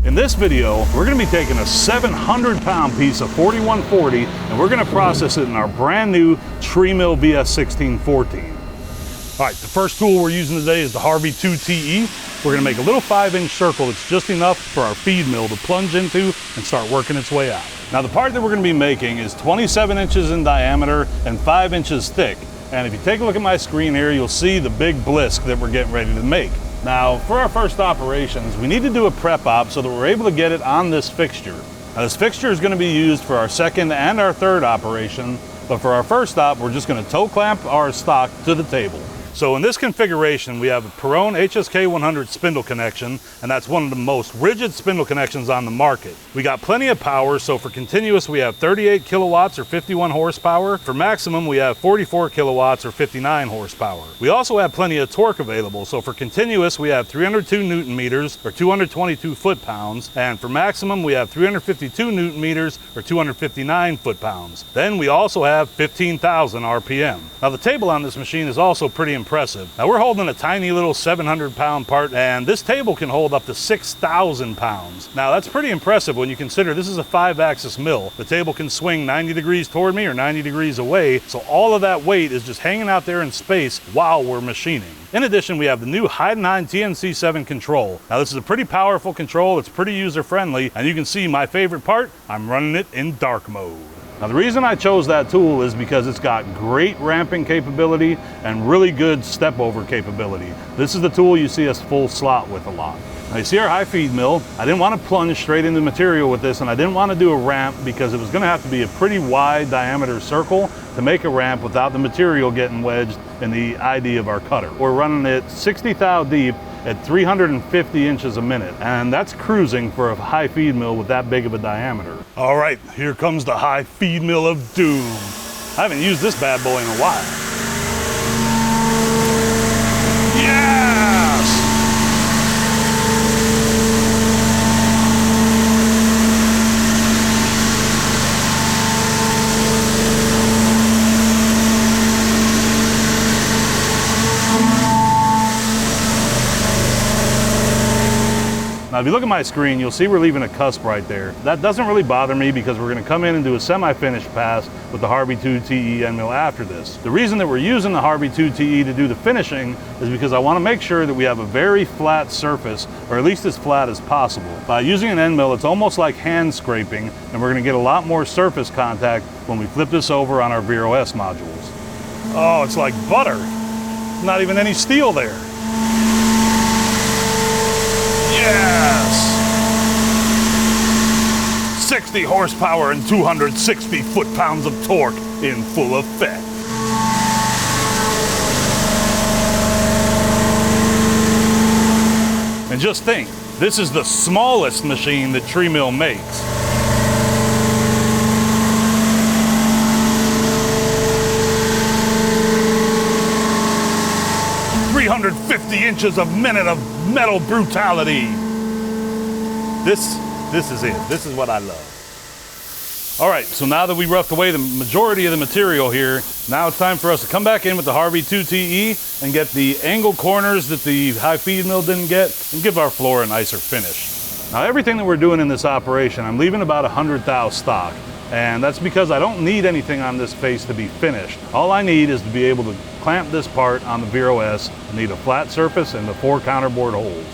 In this video, we're going to be taking a 700-pound piece of 4140 and we're going to process it in our brand new TRIMILL VS1614. All right, the first tool we're using today is the Harvey 2TE. We're going to make a little 5-inch circle that's just enough for our feed mill to plunge into and start working its way out. Now the part that we're going to be making is 27 inches in diameter and 5 inches thick. And if you take a look at my screen here, you'll see the big blisk that we're getting ready to make. Now, for our first operations, we need to do a prep op so that we're able to get it on this fixture. Now, this fixture is going to be used for our second and our third operation, but for our first op, we're just going to toe clamp our stock to the table. So in this configuration, we have a Perrone HSK 100 spindle connection, and that's one of the most rigid spindle connections on the market. We got plenty of power, so for continuous, we have 38 kilowatts or 51 horsepower. For maximum, we have 44 kilowatts or 59 horsepower. We also have plenty of torque available, so for continuous, we have 302 Newton meters or 222 foot-pounds, and for maximum, we have 352 Newton meters or 259 foot-pounds. Then we also have 15,000 RPM. Now the table on this machine is also pretty impressive. Now we're holding a tiny little 700-pound part, and this table can hold up to 6,000 pounds. Now that's pretty impressive when you consider this is a 5-axis mill. The table can swing 90 degrees toward me or 90 degrees away, so all of that weight is just hanging out there in space while we're machining. In addition, we have the new Heidenhain TNC7 control. Now this is a pretty powerful control, it's pretty user-friendly, and you can see my favorite part, I'm running it in dark mode. Now the reason I chose that tool is because it's got great ramping capability and really good step over capability. This is the tool you see us full slot with a lot. Now you see our high feed mill. I didn't want to plunge straight into material with this, and I didn't want to do a ramp because it was going to have to be a pretty wide diameter circle to make a ramp without the material getting wedged in the ID of our cutter. We're running it 60 thou deep at 350 inches a minute, and that's cruising for a high feed mill with that big of a diameter. All right, here comes the high feed mill of doom. I haven't used this bad boy in a while. Yes! Now, if you look at my screen, you'll see we're leaving a cusp right there. That doesn't really bother me because we're going to come in and do a semi-finished pass with the Harvey 2TE end mill after this. The reason that we're using the Harvey 2TE to do the finishing is because I want to make sure that we have a very flat surface, or at least as flat as possible. By using an end mill, it's almost like hand scraping, and we're going to get a lot more surface contact when we flip this over on our Vero S modules. Oh, it's like butter. Not even any steel there. Yes! 60 horsepower and 260 foot-pounds of torque in full effect. And just think, this is the smallest machine that TRIMILL makes. "350 inches of minute of metal brutality." This is it. This is what I love. All right, so now that we roughed away the majority of the material here, now it's time for us to come back in with the Harvey 2TE and get the angle corners that the high feed mill didn't get and give our floor a nicer finish. Now everything that we're doing in this operation, I'm leaving about 100 thou stock. And that's because I don't need anything on this face to be finished. All I need is to be able to clamp this part on the Vero S. I need a flat surface and the 4 counterbore holes.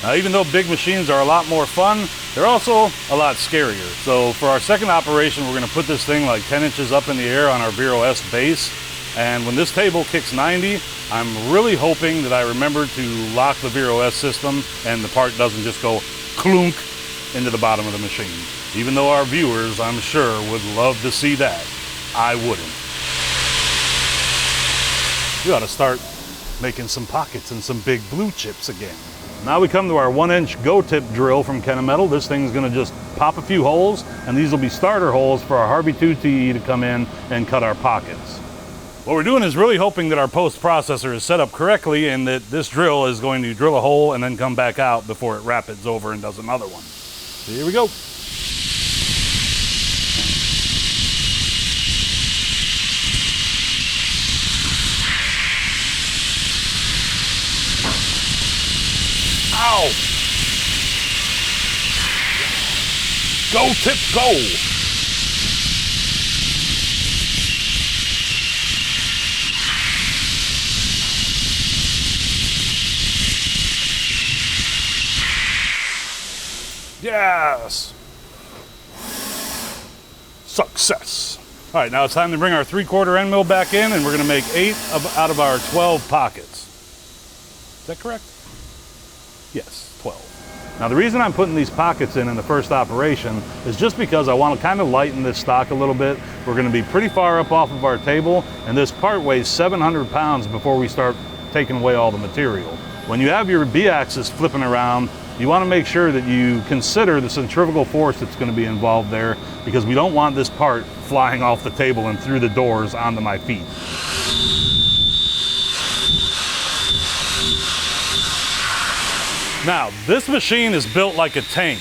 Now, even though big machines are a lot more fun, they're also a lot scarier. So for our second operation, we're gonna put this thing like 10 inches up in the air on our Vero S base. And when this table kicks 90, I'm really hoping that I remember to lock the Vero S system and the part doesn't just go clunk into the bottom of the machine. Even though our viewers, I'm sure, would love to see that, I wouldn't. We ought to start making some pockets and some big blue chips again. Now we come to our 1-inch go-tip drill from Kennametal. This thing's gonna just pop a few holes, and these will be starter holes for our Harvey 2TE to come in and cut our pockets. What we're doing is really hoping that our post-processor is set up correctly and that this drill is going to drill a hole and then come back out before it rapids over and does another one. So here we go. Ow! go, tip, go. Yes. Success. All right, now it's time to bring our 3/4 end mill back in, and we're gonna make 8 out of our 12 pockets. Is that correct? Yes, 12. Now the reason I'm putting these pockets in the first operation is just because I want to kind of lighten this stock a little bit. We're going to be pretty far up off of our table, and this part weighs 700 pounds before we start taking away all the material. When you have your B-axis flipping around, you want to make sure that you consider the centrifugal force that's going to be involved there, because we don't want this part flying off the table and through the doors onto my feet. Now, this machine is built like a tank.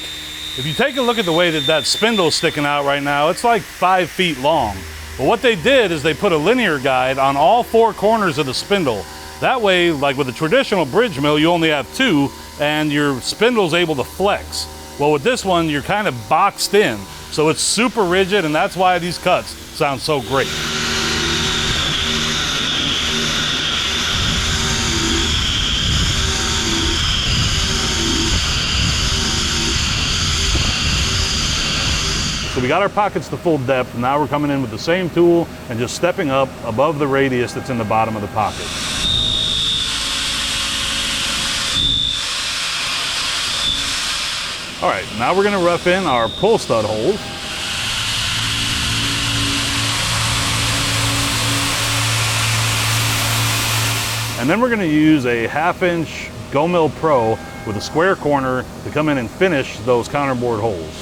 If you take a look at the way that spindle's sticking out right now, it's like 5 feet long. But what they did is they put a linear guide on all 4 corners of the spindle. That way, like with a traditional bridge mill, you only have 2, and your spindle's able to flex. Well, with this one, you're kind of boxed in. So it's super rigid, and that's why these cuts sound so great. So we got our pockets to full depth, and now we're coming in with the same tool and just stepping up above the radius that's in the bottom of the pocket. All right, now we're gonna rough in our pull stud holes. And then we're gonna use a 1/2" Go Mill Pro with a square corner to come in and finish those counterbore holes.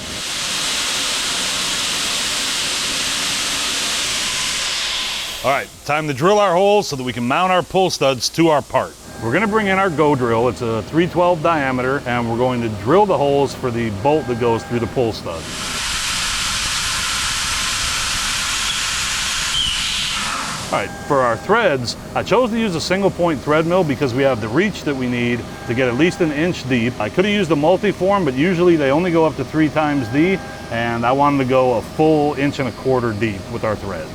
All right, time to drill our holes so that we can mount our pull studs to our part. We're gonna bring in our Go drill. It's a 312 diameter, and we're going to drill the holes for the bolt that goes through the pull stud. All right, for our threads, I chose to use a single point thread mill because we have the reach that we need to get at least 1 inch deep. I could have used a multi-form, but usually they only go up to 3 times D, and I wanted to go a full 1.25 inches deep with our threads.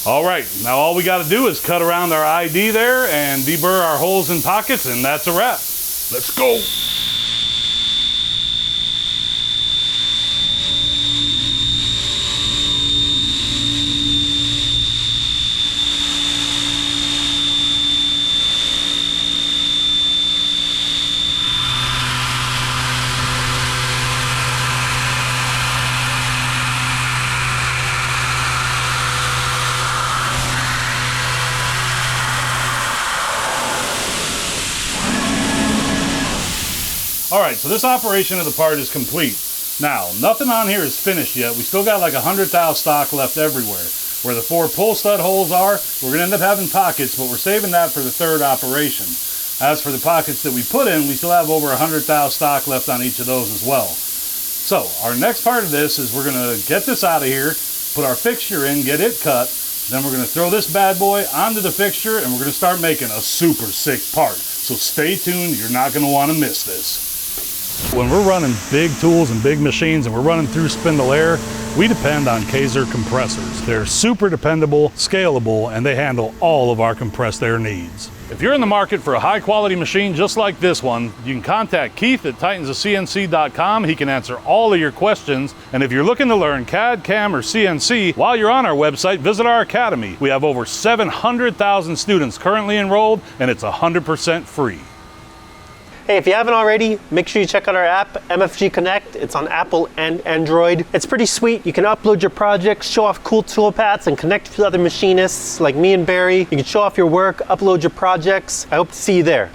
All right, now all we got to do is cut around our ID there and deburr our holes and pockets, and that's a wrap. Let's go. All right, so this operation of the part is complete. Now, nothing on here is finished yet. We still got like 100 thou stock left everywhere. Where the 4 pull stud holes are, we're gonna end up having pockets, but we're saving that for the 3rd operation. As for the pockets that we put in, we still have over 100 thou stock left on each of those as well. So, our next part of this is we're gonna get this out of here, put our fixture in, get it cut, then we're gonna throw this bad boy onto the fixture, and we're gonna start making a super sick part. So stay tuned, you're not gonna wanna miss this. When we're running big tools and big machines and we're running through spindle air, we depend on Kaiser compressors. They're super dependable, scalable, and they handle all of our compressed air needs. If you're in the market for a high quality machine just like this one, you can contact Keith at titansofcnc.com. He can answer all of your questions. And if you're looking to learn CAD, CAM, or CNC, while you're on our website, visit our academy. We have over 700,000 students currently enrolled, and it's 100% free. Hey, if you haven't already, make sure you check out our app, MFG Connect. It's on Apple and Android. It's pretty sweet. You can upload your projects, show off cool toolpaths, and connect with other machinists like me and Barry. You can show off your work, upload your projects. I hope to see you there.